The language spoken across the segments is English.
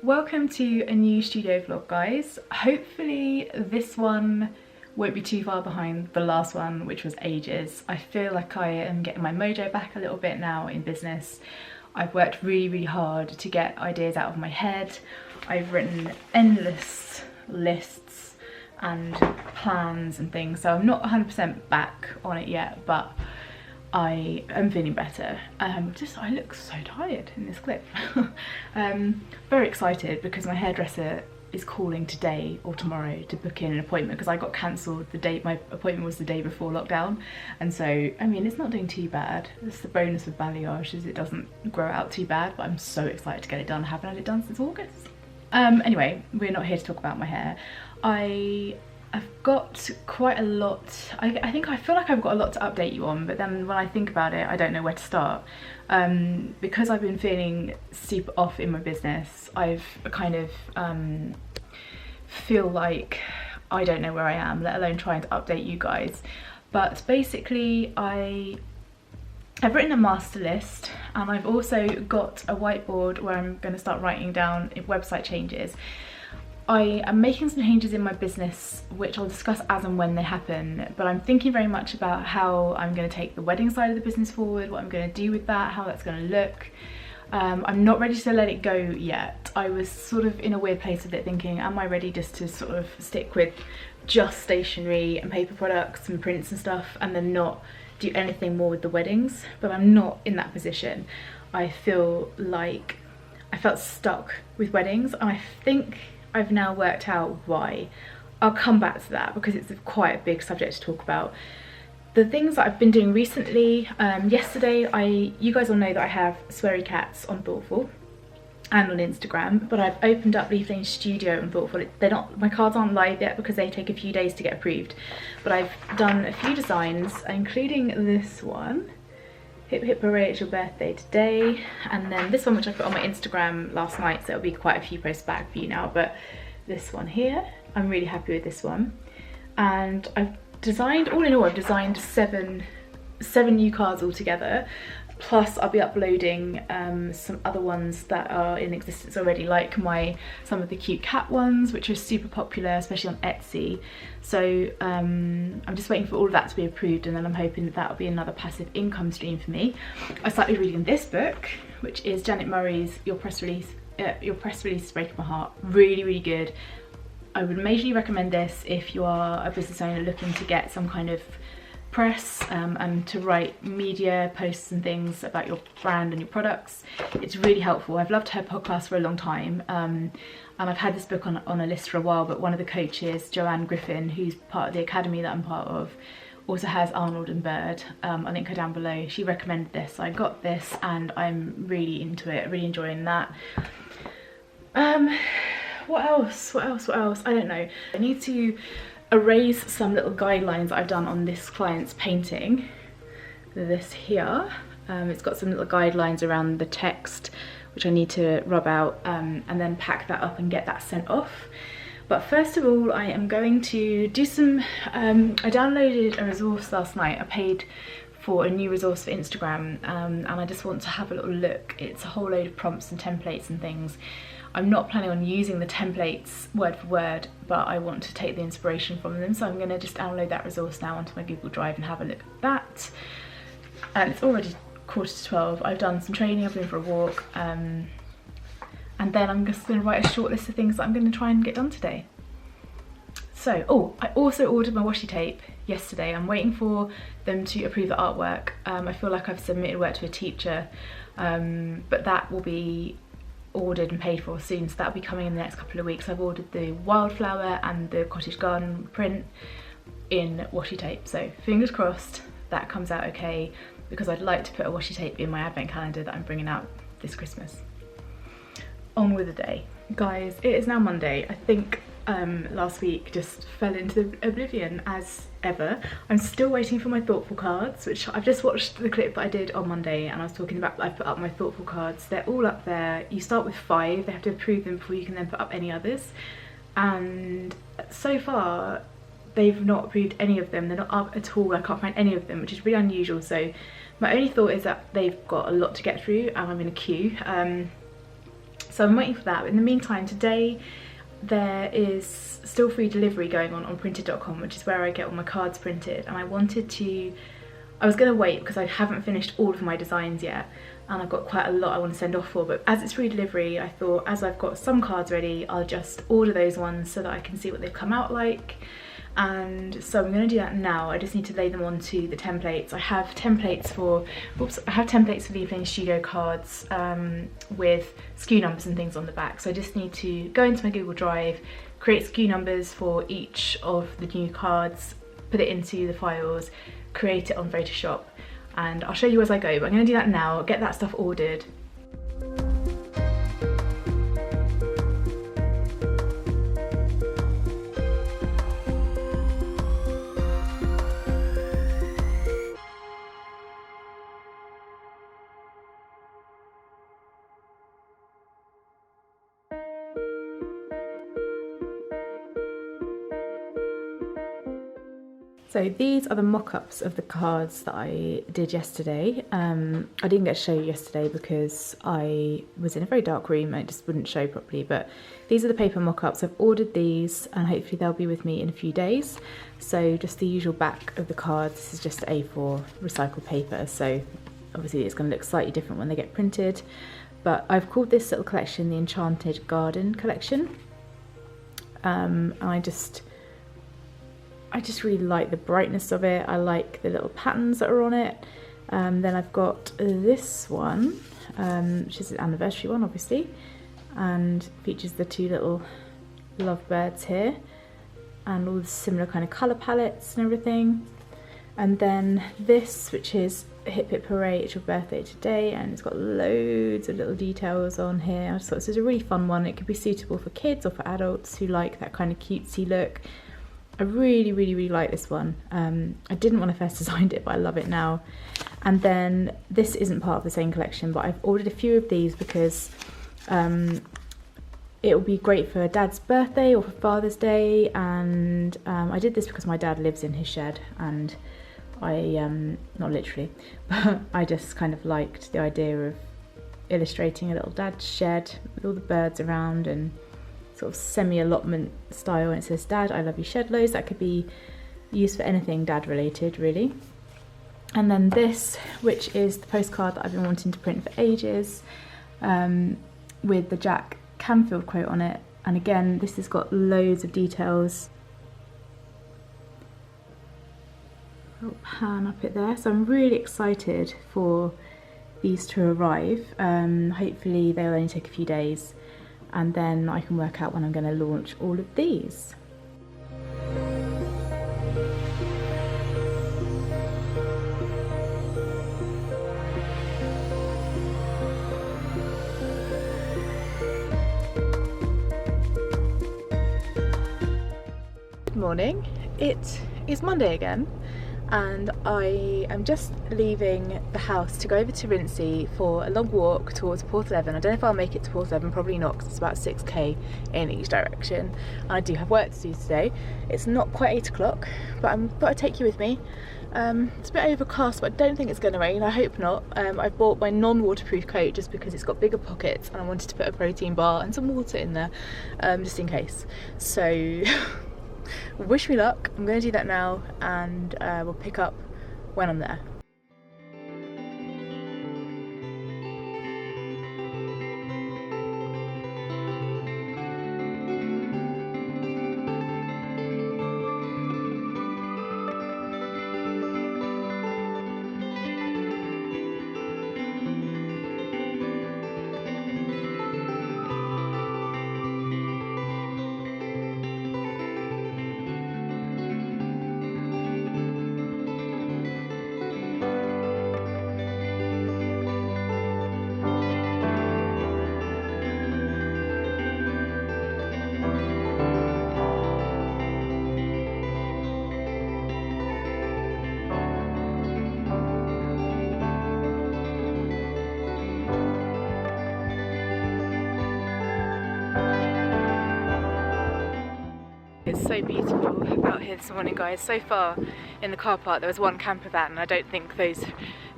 Welcome to a new studio vlog, guys. Hopefully this one won't be too far behind the last one, which was ages. I feel like I am getting my mojo back a little bit now in business. I've worked really hard to get ideas out of my head. I've written endless lists and plans and things, so I'm not 100% back on it yet, but I am feeling better. I look so tired in this clip. Very excited because my hairdresser is calling today or tomorrow to book in an appointment because I got cancelled the date. My appointment was the day before lockdown, and so I mean it's not doing too bad. That's the bonus of balayage, is it doesn't grow out too bad, but I'm so excited to get it done. I haven't had it done since August. Anyway, we're not here to talk about my hair. I've got quite a lot. I feel like I've got a lot to update you on, but then when I think about it, I don't know where to start. Because I've been feeling super off in my business, I've kind of feel like I don't know where I am, let alone trying to update you guys. But basically I've written a master list, and I've also got a whiteboard where I'm going to start writing down website changes. I am making some changes in my business which I'll discuss as and when they happen, but I'm thinking very much about how I'm going to take the wedding side of the business forward, what I'm going to do with that, how that's going to look. I'm not ready to let it go yet. I was sort of in a weird place with it, thinking, am I ready just to sort of stick with just stationery and paper products and prints and stuff and then not do anything more with the weddings? But I'm not in that position. I feel like I felt stuck with weddings, and I think I've now worked out why. I'll come back to that because it's quite a big subject to talk about. The things that I've been doing recently, yesterday you guys all know that I have sweary cats on Thoughtful and on Instagram, but I've opened up Leaf Lane Studio on Thoughtful. My cards aren't live yet because they take a few days to get approved, but I've done a few designs, including this one. Hip hip hooray, it's your birthday today. And then this one, which I put on my Instagram last night, so it'll be quite a few posts back for you now, but this one here, I'm really happy with this one. And I've designed, all in all, I've designed seven new cards altogether, plus I'll be uploading some other ones that are in existence already, like some of the cute cat ones, which are super popular, especially on Etsy. So I'm just waiting for all of that to be approved, and then I'm hoping that will be another passive income stream for me. I started reading this book, which is Janet Murray's Your Press Release is Breaking My Heart. Really good. I would majorly recommend this if you are a business owner looking to get some kind of press and to write media posts and things about your brand and your products. It's really helpful. I've loved her podcast for a long time, and I've had this book on a list for a while, but one of the coaches, Joanne Griffin, who's part of the academy that I'm part of, also has Arnold and Bird. I'll link her down below. She recommended this, so I got this and I'm really into it, really enjoying that. What else? I don't know. I need to erase some little guidelines that I've done on this client's painting. This here, it's got some little guidelines around the text which I need to rub out and then pack that up and get that sent off. But first of all, I am going to do some, I downloaded a resource last night. I paid for a new resource for Instagram, and I just want to have a little look. It's a whole load of prompts and templates and things. I'm not planning on using the templates word for word, but I want to take the inspiration from them, so I'm going to just download that resource now onto my Google Drive and have a look at that. And it's already 11:45. I've done some training, I've been for a walk, and then I'm just going to write a short list of things that I'm going to try and get done today. So, I also ordered my washi tape yesterday. I'm waiting for them to approve the artwork. I feel like I've submitted work to a teacher, but that will be ordered and paid for soon, so that'll be coming in the next couple of weeks. I've ordered the wildflower and the cottage garden print in washi tape, so fingers crossed that comes out okay, because I'd like to put a washi tape in my advent calendar that I'm bringing out this Christmas. On with the day. Guys, it is now Monday. I think last week just fell into oblivion as ever. I'm still waiting for my Thoughtful cards, which I've just watched the clip that I did on Monday, and I was talking about, I put up my Thoughtful cards. They're all up there. You start with 5, they have to approve them before you can then put up any others, and so far they've not approved any of them. They're not up at all. I can't find any of them, which is really unusual. So my only thought is that they've got a lot to get through and I'm in a queue. So I'm waiting for that. But in the meantime, today there is still free delivery going on printed.com, which is where I get all my cards printed, and I was going to wait because I haven't finished all of my designs yet, and I've got quite a lot I want to send off for, but as it's free delivery, I thought as I've got some cards ready, I'll just order those ones so that I can see what they've come out like. And so I'm going to do that now. I just need to lay them onto the templates. I have templates for the Evening Studio cards with SKU numbers and things on the back. So I just need to go into my Google Drive, create SKU numbers for each of the new cards, put it into the files, create it on Photoshop, and I'll show you as I go. But I'm going to do that now, get that stuff ordered. So these are the mock-ups of the cards that I did yesterday. I didn't get to show you yesterday because I was in a very dark room and it just wouldn't show properly, but these are the paper mock-ups. I've ordered these and hopefully they'll be with me in a few days. So just the usual back of the cards. This is just A4 recycled paper, so obviously it's going to look slightly different when they get printed. But I've called this little collection the Enchanted Garden collection. And I just really like the brightness of it. I like the little patterns that are on it. Then I've got this one, which is an anniversary one obviously, and features the two little lovebirds here and all the similar kind of colour palettes and everything. And then this, which is Hip Hip Hooray, it's your birthday today, and it's got loads of little details on here. I just thought this was a really fun one. It could be suitable for kids or for adults who like that kind of cutesy look. I really like this one. I didn't when I first designed it, but I love it now. And then this isn't part of the same collection, but I've ordered a few of these because it will be great for Dad's birthday or for Father's Day. And I did this because my dad lives in his shed, and I, not literally, but I just kind of liked the idea of illustrating a little dad's shed with all the birds around and sort of semi-allotment style, and it says, "Dad, I love you shed loads." That could be used for anything dad related really. And then this, which is the postcard that I've been wanting to print for ages, with the Jack Canfield quote on it. And again, this has got loads of details. I'll pan up it there. So I'm really excited for these to arrive. Hopefully they'll only take a few days, and then I can work out when I'm going to launch all of these. Good morning, it is Monday again, and I am just leaving the house to go over to Rincey for a long walk towards Port 11. I don't know if I'll make it to Port 11, probably not, because it's about 6k in each direction. And I do have work to do today. It's not quite 8 o'clock, but I'm got to take you with me. It's a bit overcast, but I don't think it's going to rain. I hope not. I've bought my non-waterproof coat just because it's got bigger pockets, and I wanted to put a protein bar and some water in there, just in case. So wish me luck. I'm going to do that now, and we'll pick up when I'm there. It's so beautiful out here this morning, guys. So far in the car park there was one camper van, and I don't think those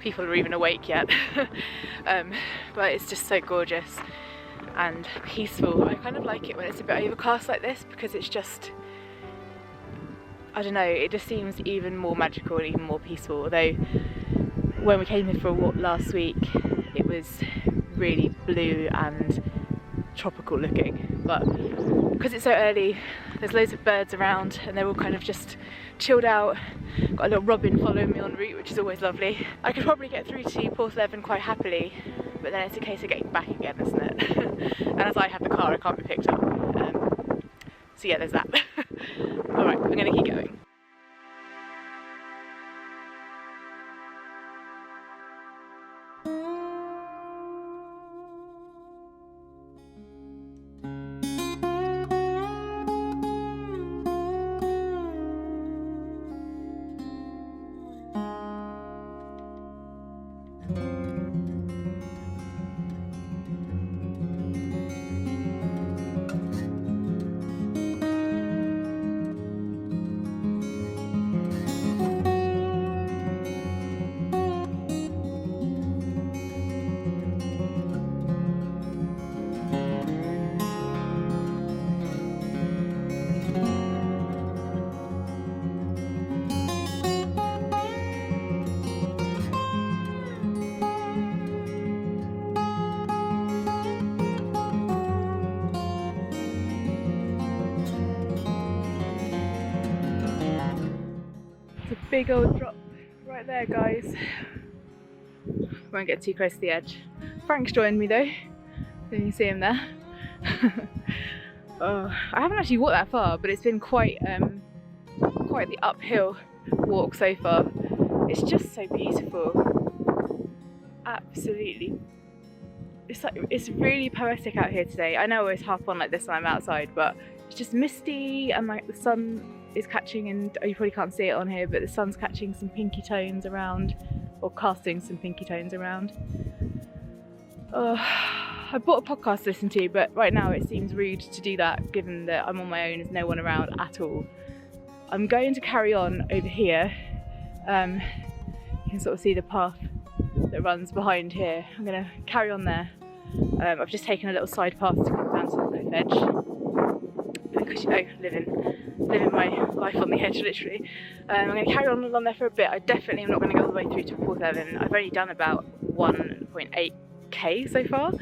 people are even awake yet. But it's just so gorgeous. and peaceful. I kind of like it when it's a bit overcast like this because it's just, I don't know, it just seems even more magical and even more peaceful. Although when we came here for a walk last week it was really blue and tropical looking, but because it's so early there's loads of birds around and they're all kind of just chilled out. Got a little robin following me en route, which is always lovely. I could probably get through to Porthleven quite happily, but then it's a case of getting back again, isn't it? And as I have the car I can't be picked up, so yeah, there's that. Alright, I'm gonna keep going. Big old drop right there, guys. Won't get too close to the edge. Frank's joined me though, so you can see him there. Oh, I haven't actually walked that far, but it's been quite the uphill walk so far. It's just so beautiful. Absolutely. It's really poetic out here today. I know I always harp on like this when I'm outside, but it's just misty and like the sun is catching, and you probably can't see it on here, but the sun's catching some pinky tones around, or casting some pinky tones around. I bought a podcast to listen to, but right now it seems rude to do that given that I'm on my own, there's no one around at all. I'm going to carry on over here. You can sort of see the path that runs behind here. I'm going to carry on there. I've just taken a little side path to come down to the cliff edge because, you know, living my life on the edge, literally. I'm going to carry on along there for a bit. I definitely am not going to go all the way through to Porthleven. I've only done about 1.8k so far,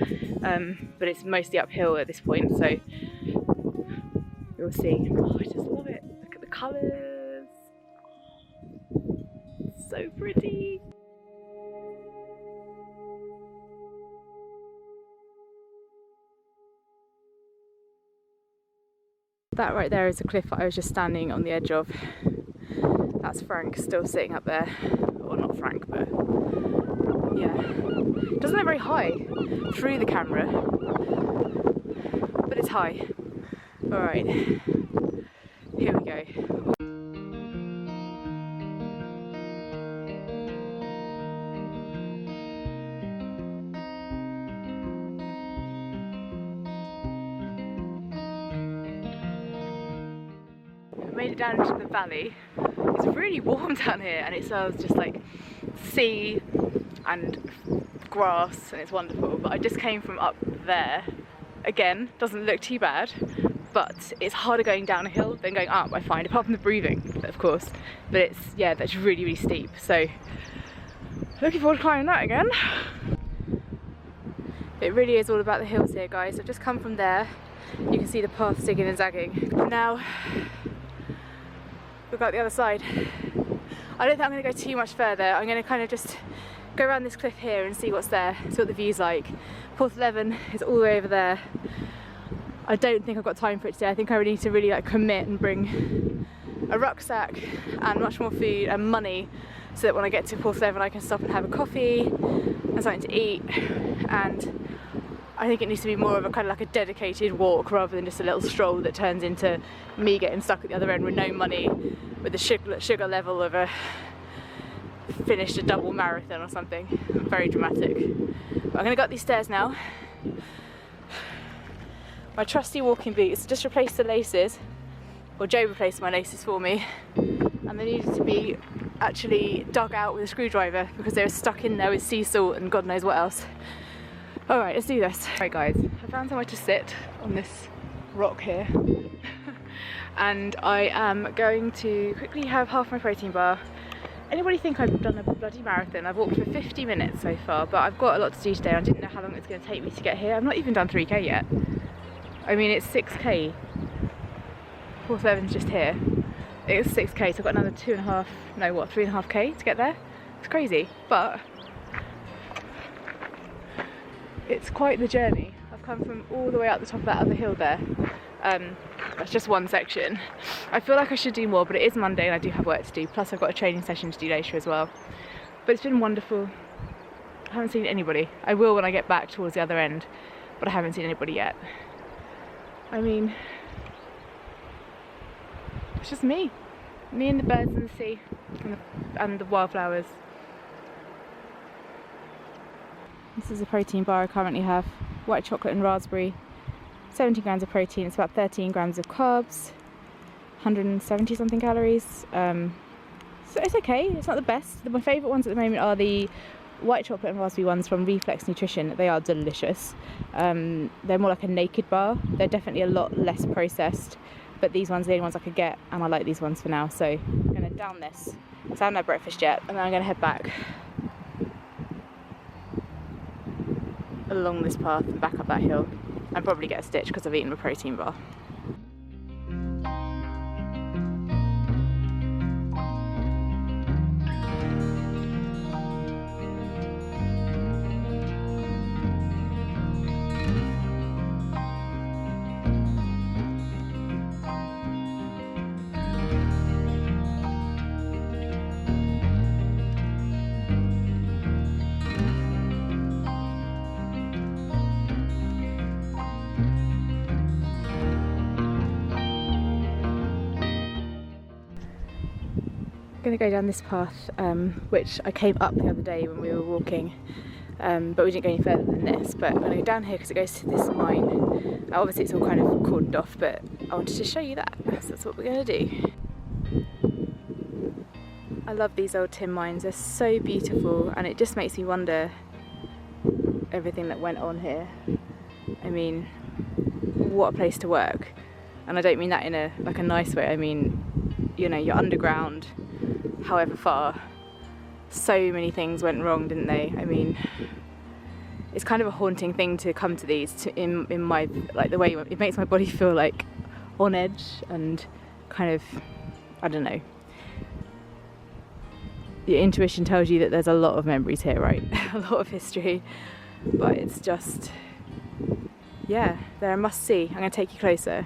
but it's mostly uphill at this point, so you'll see. Oh, I just love it. Look at the colours. It's so pretty. That right there is the cliff I was just standing on the edge of. That's Frank still sitting up there. Or not Frank, but yeah. It doesn't look very high through the camera, but it's high. Alright, here we go. Made it down into the valley. It's really warm down here and it smells just like sea and grass and it's wonderful, but I just came from up there. Again, doesn't look too bad, but it's harder going down a hill than going up, I find, apart from the breathing, of course, but it's, yeah, that's really, really steep, so looking forward to climbing that again. It really is all about the hills here, guys. I've just come from there. You can see the path zigging and zagging. Now we've got the other side. I don't think I'm going to go too much further. I'm going to kind of just go around this cliff here and see what's there, see what the view's like. Porthleven is all the way over there. I don't think I've got time for it today. I think I really need to really like commit and bring a rucksack and much more food and money so that when I get to Porthleven I can stop and have a coffee and something to eat. And I think it needs to be more of a kind of like a dedicated walk rather than just a little stroll that turns into me getting stuck at the other end with no money, with the sugar level of finished a double marathon or something. Very dramatic. But I'm going to go up these stairs now. My trusty walking boots, just replaced the laces, or Joe replaced my laces for me, and they needed to be actually dug out with a screwdriver because they were stuck in there with sea salt and God knows what else. Alright, let's do this. Alright guys, I've found somewhere to sit on this rock here and I am going to quickly have half my protein bar. Anybody think I've done a bloody marathon? I've walked for 50 minutes so far, but I've got a lot to do today. I didn't know how long it's going to take me to get here. I've not even done 3k yet. I mean, it's 6k. 4/7's just here. It's 6k, so I've got another 3.5k to get there. It's crazy, but it's quite the journey. I've come from all the way up the top of that other hill there. That's just one section. I feel like I should do more, but it is Monday and I do have work to do. Plus I've got a training session to do later as well. But it's been wonderful. I haven't seen anybody. I will when I get back towards the other end, but I haven't seen anybody yet. I mean, it's just me and the birds and the sea and the wildflowers. This is a protein bar I currently have. White chocolate and raspberry. 17 grams of protein, it's about 13 grams of carbs, 170 something calories. So it's okay, it's not the best. My favourite ones at the moment are the white chocolate and raspberry ones from Reflex Nutrition. They are delicious. They're more like a naked bar. They're definitely a lot less processed, but these ones are the only ones I could get, and I like these ones for now. So I'm going to down this, because I haven't had breakfast yet, and then I'm going to head back along this path and back up that hill. I'd probably get a stitch because I've eaten my protein bar. I'm going to go down this path, which I came up the other day when we were walking, but we didn't go any further than this. But I'm going to go down here because it goes to this mine. Obviously it's all kind of cordoned off, but I wanted to show you that, so that's what we're going to do. I love these old tin mines, they're so beautiful, and it just makes me wonder everything that went on here. I mean, what a place to work. And I don't mean that in a nice way, I mean, you know, you're underground, however far. So many things went wrong, didn't they? I mean, it's kind of a haunting thing to come to these, in my, like, the way it makes my body feel like on edge and kind of, I don't know. Your intuition tells you that there's a lot of memories here, right? A lot of history, but it's just, yeah, they're a must see. I'm going to take you closer.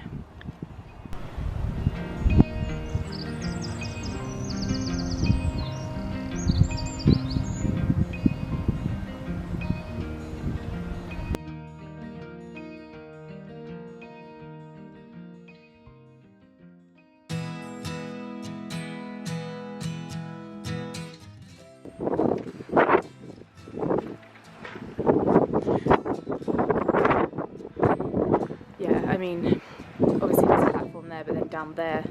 I mean, obviously there's a platform there, but then down there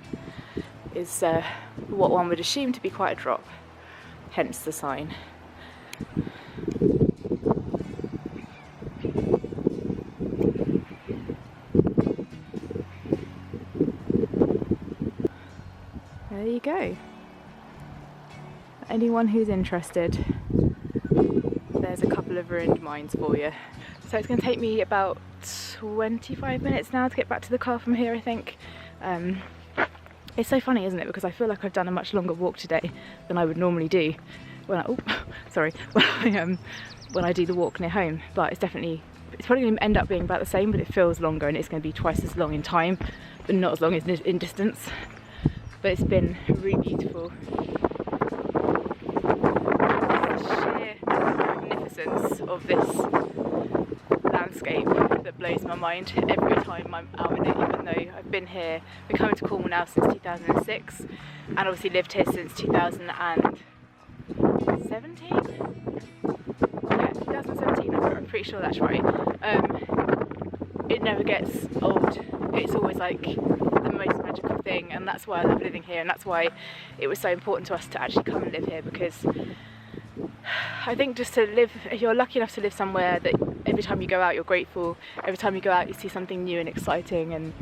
is what one would assume to be quite a drop, hence the sign. There you go. Anyone who's interested, there's a couple of ruined mines for you. So it's going to take me about 25 minutes now to get back to the car from here, I think. It's so funny, isn't it? Because I feel like I've done a much longer walk today than I would normally do when I do the walk near home. But it's probably going to end up being about the same, but it feels longer, and it's going to be twice as long in time, but not as long as in distance. But it's been really beautiful. The sheer magnificence of this landscape that blows my mind every time I'm out in it, even though I've been coming to Cornwall now since 2006, and obviously lived here since 2017? Yeah, 2017, I'm pretty sure that's right. It never gets old. It's always like the most magical thing, and that's why I love living here, and that's why it was so important to us to actually come and live here, because I think just to live, if you're lucky enough to live somewhere that every time you go out you're grateful, every time you go out you see something new and exciting, and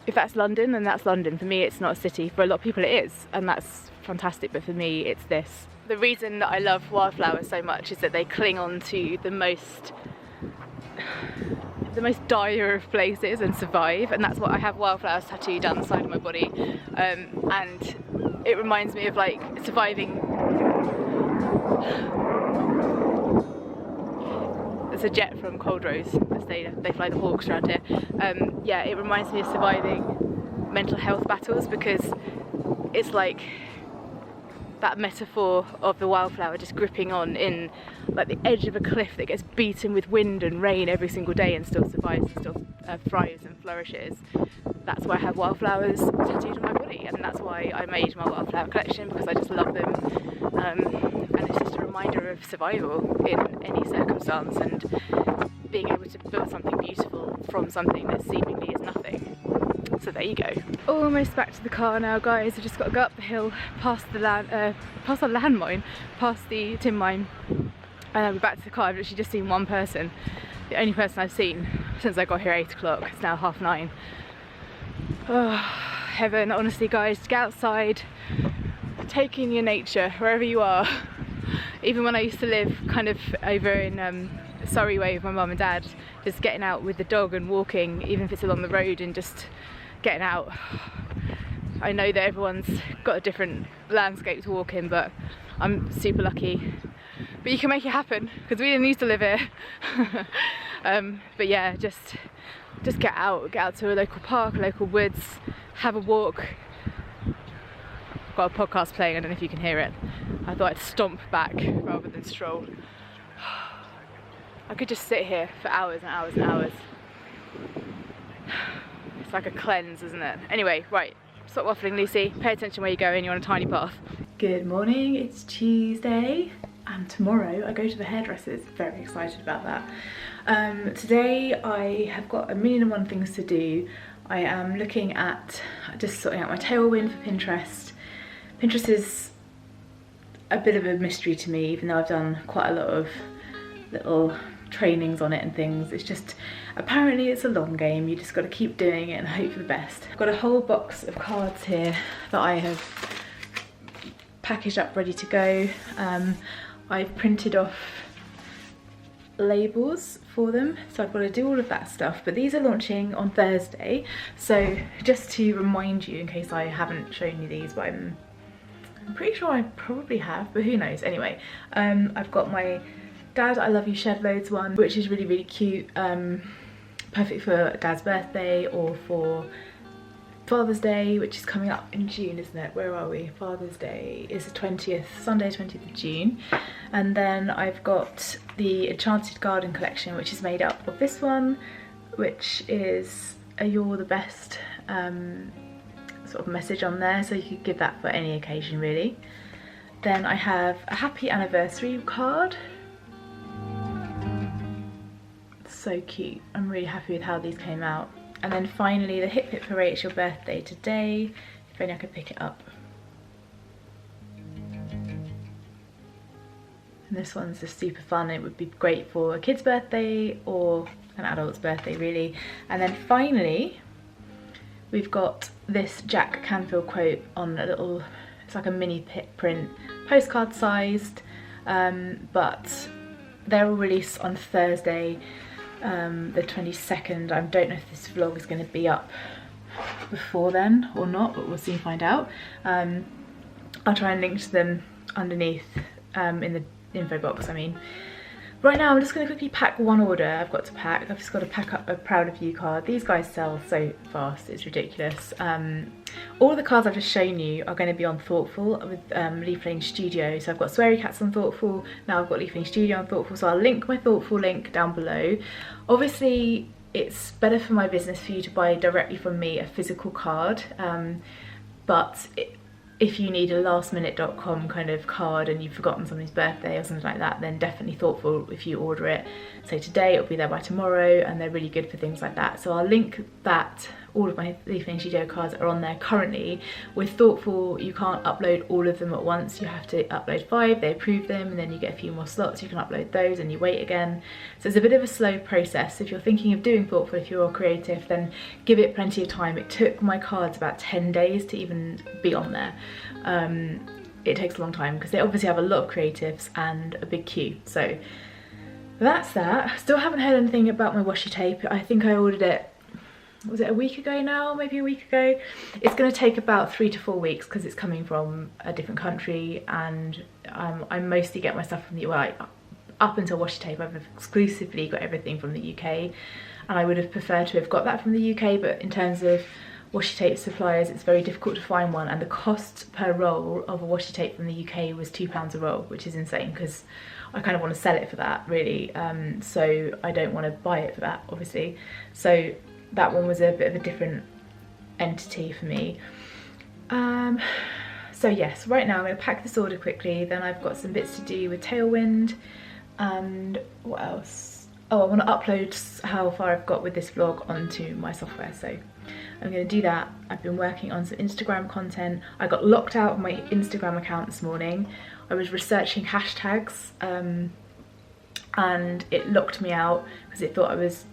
if that's London, then that's London. For me, it's not a city. For a lot of people it is, and that's fantastic, but for me it's this. The reason that I love wildflowers so much is that they cling on to the most dire of places and survive, and that's what I have wildflowers tattooed down the side of my body, and it reminds me of like surviving. There's a jet from Cold Rose, as they fly the hawks around here. Yeah, it reminds me of surviving mental health battles, because it's like that metaphor of the wildflower just gripping on in like the edge of a cliff that gets beaten with wind and rain every single day and still survives and still thrives and flourishes. That's why I have wildflowers tattooed on my body, and that's why I made my wildflower collection, because I just love them, and it's just a reminder of survival in any circumstance, and being able to build something beautiful from something that seemingly is nothing. So there you go. Almost back to the car now, guys. I just got to go up the hill, past the landmine, past the tin mine, and I'll be back to the car. I've literally just seen one person, the only person I've seen since I got here at 8 o'clock. It's now 9:30. Oh, heaven, honestly, guys, get outside, take in your nature wherever you are. Even when I used to live kind of over in Surrey way with my mum and dad, just getting out with the dog and walking, even if it's along the road, and just getting out. I know that everyone's got a different landscape to walk in, but I'm super lucky. But you can make it happen, because we didn't used to live here. But yeah, just get out to a local park, local woods, have a walk. I've got a podcast playing, I don't know if you can hear it. I thought I'd stomp back rather than stroll. I could just sit here for hours and hours and hours. It's like a cleanse, isn't it? Anyway, right, stop waffling, Lucy. Pay attention where you're going, you're on a tiny path. Good morning, it's Tuesday, and tomorrow I go to the hairdressers. Very excited about that. Today I have got 1,000,001 things to do. I am looking at, just sorting out my tailwind for Pinterest. Pinterest is a bit of a mystery to me, even though I've done quite a lot of little trainings on it and things. It's just, apparently it's a long game. You just got to keep doing it and hope for the best. I've got a whole box of cards here that I have packaged up ready to go. I've printed off labels for them, so I've got to do all of that stuff, but these are launching on Thursday. So just to remind you, in case I haven't shown you these, but I'm pretty sure I probably have, but who knows. Anyway, I've got my Dad, I Love You Shed Loads one, which is really, really cute. Perfect for Dad's birthday or for Father's Day, which is coming up in June, isn't it? Where are we? Father's Day is the 20th, Sunday 20th of June. And then I've got the Enchanted Garden collection, which is made up of this one, which is a "You're the Best" sort of message on there, so you could give that for any occasion really. Then I have a happy anniversary card. So cute. I'm really happy with how these came out. And then finally the Hip Hip Hooray, it's your birthday today. If only I could pick it up. And this one's just super fun. It would be great for a kid's birthday or an adult's birthday really. And then finally we've got this Jack Canfield quote on a little, it's like a mini print, postcard sized, but they're all released on Thursday, the 22nd. I don't know if this vlog is going to be up before then or not, but we'll soon find out. I'll try and link to them underneath in the info box, I mean. Right now I'm just going to quickly pack one order I've got to pack. I've just got to pack up a Proud of You card. These guys sell so fast, it's ridiculous. All the cards I've just shown you are going to be on Thoughtful with Leaf Lane Studio. So I've got Sweary Cats on Thoughtful, now I've got Leaf Lane Studio on Thoughtful, so I'll link my Thoughtful link down below. Obviously it's better for my business for you to buy directly from me a physical card, but if you need a lastminute.com kind of card and you've forgotten somebody's birthday or something like that, then definitely Thoughtful if you order it. So today it'll be there by tomorrow, and they're really good for things like that. So I'll link that all of my Leafing Studio cards are on there currently. With Thoughtful, you can't upload all of them at once. You have to upload 5, they approve them, and then you get a few more slots. You can upload those and you wait again. So it's a bit of a slow process. If you're thinking of doing Thoughtful, if you're creative, then give it plenty of time. It took my cards about 10 days to even be on there. It takes a long time because they obviously have a lot of creatives and a big queue. So that's that. Still haven't heard anything about my washi tape. I think I ordered it, was it a week ago now? Maybe a week ago. It's going to take about 3 to 4 weeks because it's coming from a different country, and I mostly get my stuff from the UK. Up until washi tape, I've exclusively got everything from the UK, and I would have preferred to have got that from the UK, but in terms of washi tape suppliers, it's very difficult to find one, and the cost per roll of a washi tape from the UK was £2 a roll, which is insane because I kind of want to sell it for that, really. So I don't want to buy it for that, obviously. So that one was a bit of a different entity for me. So yes, right now I'm going to pack this order quickly, then I've got some bits to do with Tailwind, and what else? Oh, I want to upload how far I've got with this vlog onto my software, so I'm going to do that. I've been working on some Instagram content. I got locked out of my Instagram account this morning. I was researching hashtags and it locked me out because it thought I was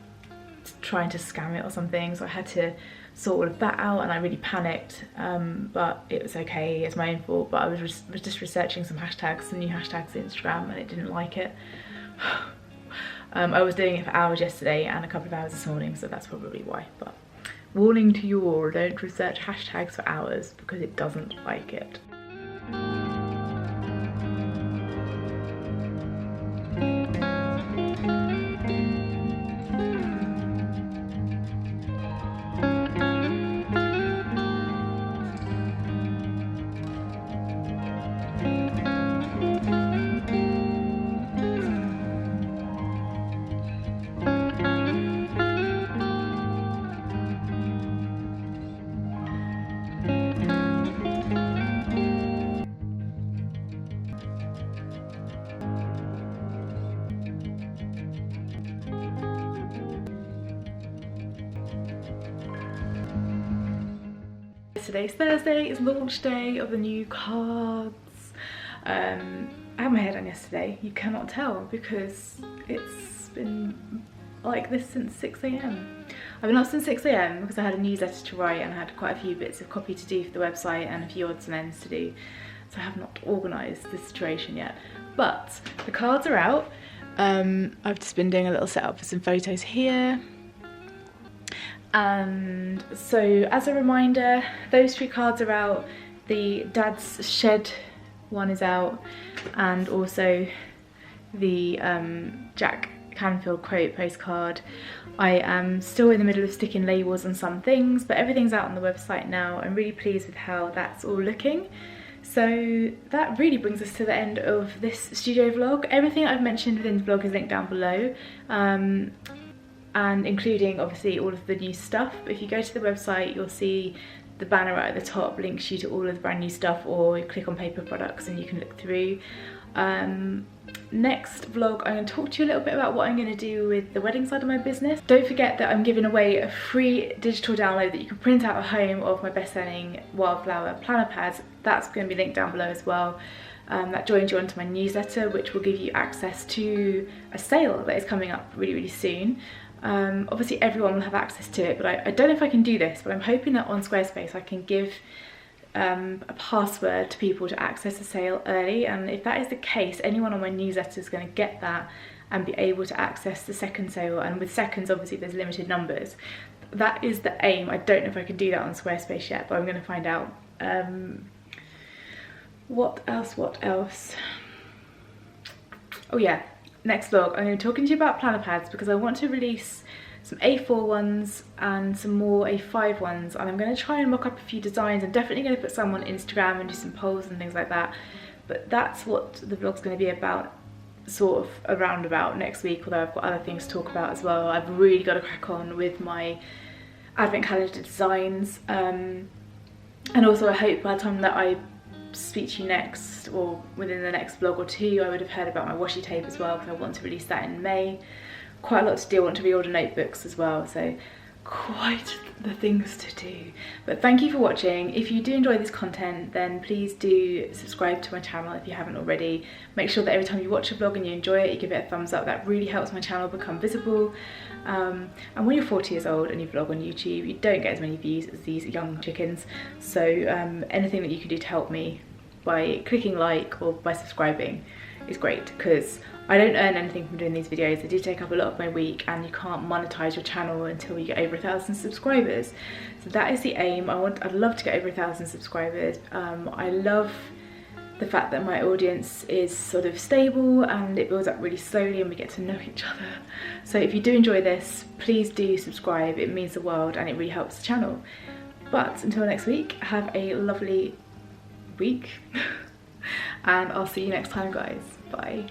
trying to scam it or something, so I had to sort all of that out, and I really panicked, but it was okay, it's my own fault. But I was just researching some hashtags, some new hashtags on Instagram, and it didn't like it. I was doing it for hours yesterday and a couple of hours this morning, so that's probably why. But warning to you all, don't research hashtags for hours because it doesn't like it. Today's Thursday, it's launch day of the new cards. I had my hair done yesterday. You cannot tell because it's been like this since 6 AM. I've been up since 6 AM because I had a newsletter to write and I had quite a few bits of copy to do for the website and a few odds and ends to do. So I have not organised the situation yet. But the cards are out. I've just been doing a little setup for some photos here. And so as a reminder, those 3 cards are out. The Dad's Shed one is out, and also the Jack Canfield quote postcard. I am still in the middle of sticking labels on some things, but everything's out on the website now. I'm really pleased with how that's all looking. So that really brings us to the end of this studio vlog. Everything I've mentioned within the vlog is linked down below. And including obviously all of the new stuff. If you go to the website, you'll see the banner right at the top links you to all of the brand new stuff, or you click on paper products and you can look through. Next vlog, I'm going to talk to you a little bit about what I'm going to do with the wedding side of my business. Don't forget that I'm giving away a free digital download that you can print out at home of my best-selling wildflower planner pads. That's going to be linked down below as well. That joins you onto my newsletter, which will give you access to a sale that is coming up really, really soon. Obviously everyone will have access to it, but I don't know if I can do this, but I'm hoping that on Squarespace I can give a password to people to access the sale early, and if that is the case, anyone on my newsletter is going to get that and be able to access the second sale. And with seconds, obviously there's limited numbers. That is the aim. I don't know if I can do that on Squarespace yet, but I'm going to find out. What else? Oh yeah, next vlog I'm going to be talking to you about planner pads, because I want to release some A4 ones and some more A5 ones, and I'm going to try and mock up a few designs. I'm definitely going to put some on Instagram and do some polls and things like that, but that's what the vlog's going to be about, sort of around about next week, although I've got other things to talk about as well. I've really got to crack on with my advent calendar designs, and also I hope by the time that I speak to you next, or within the next vlog or two, I would have heard about my washi tape as well, because I want to release that in May. Quite a lot to do. I want to reorder notebooks as well, so quite the things to do. But thank you for watching. If you do enjoy this content, then please do subscribe to my channel if you haven't already. Make sure that every time you watch a vlog and you enjoy it, you give it a thumbs up. That really helps my channel become visible. And when you're 40 years old and you vlog on YouTube, you don't get as many views as these young chickens. So anything that you can do to help me by clicking like or by subscribing is great, because I don't earn anything from doing these videos. They do take up a lot of my week, and you can't monetize your channel until you get over 1,000 subscribers. So that is the aim. I'd love to get over 1,000 subscribers. I love the fact that my audience is sort of stable and it builds up really slowly and we get to know each other. So if you do enjoy this, please do subscribe. It means the world and it really helps the channel. But until next week, have a lovely week and I'll see you next time, guys. Bye.